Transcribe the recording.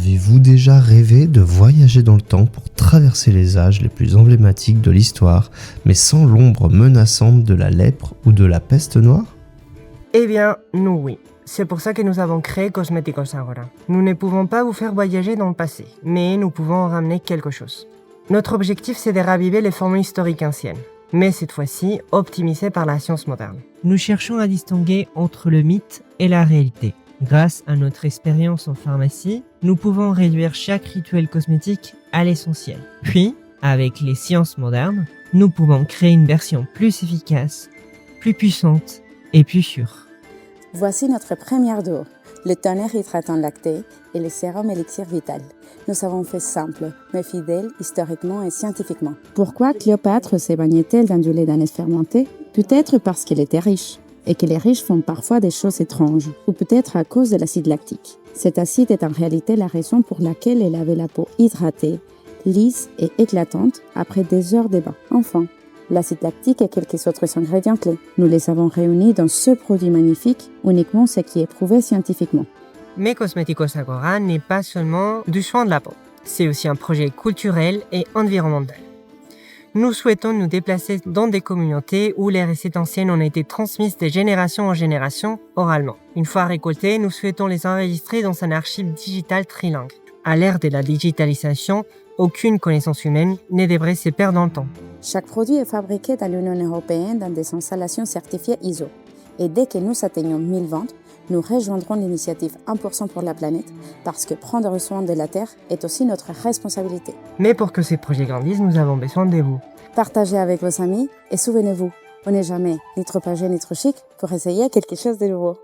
Avez-vous déjà rêvé de voyager dans le temps pour traverser les âges les plus emblématiques de l'histoire, mais sans l'ombre menaçante de la lèpre ou de la peste noire? Eh bien, nous oui. C'est pour ça que nous avons créé Cosméticos Agora. Nous ne pouvons pas vous faire voyager dans le passé, mais nous pouvons en ramener quelque chose. Notre objectif, c'est de raviver les formules historiques anciennes, mais cette fois-ci optimisées par la science moderne. Nous cherchons à distinguer entre le mythe et la réalité. Grâce à notre expérience en pharmacie, nous pouvons réduire chaque rituel cosmétique à l'essentiel. Puis, avec les sciences modernes, nous pouvons créer une version plus efficace, plus puissante et plus sûre. Voici notre première duo, le toner hydratant lacté et le sérum élixir vital. Nous avons fait simple, mais fidèle historiquement et scientifiquement. Pourquoi Cléopâtre se baignait-elle dans du lait d'ânesse fermenté? Peut-être parce qu'elle était riche, et que les riches font parfois des choses étranges, ou peut-être à cause de l'acide lactique. Cet acide est en réalité la raison pour laquelle elle avait la peau hydratée, lisse et éclatante après des heures de bain. Enfin, l'acide lactique et quelques autres ingrédients clés. Nous les avons réunis dans ce produit magnifique, uniquement ce qui est prouvé scientifiquement. Mais Cosméticos Agora n'est pas seulement du soin de la peau, c'est aussi un projet culturel et environnemental. Nous souhaitons nous déplacer dans des communautés où les recettes anciennes ont été transmises de génération en génération oralement. Une fois récoltées, nous souhaitons les enregistrer dans un archive digital trilingue. À l'ère de la digitalisation, aucune connaissance humaine ne devrait se perdre dans le temps. Chaque produit est fabriqué dans l'Union européenne dans des installations certifiées ISO. Et dès que nous atteignons 1000 ventes, nous rejoindrons l'initiative 1% pour la planète parce que prendre soin de la Terre est aussi notre responsabilité. Mais pour que ces projets grandissent, nous avons besoin de vous. Partagez avec vos amis et souvenez-vous, on n'est jamais ni trop âgé ni trop chic pour essayer quelque chose de nouveau.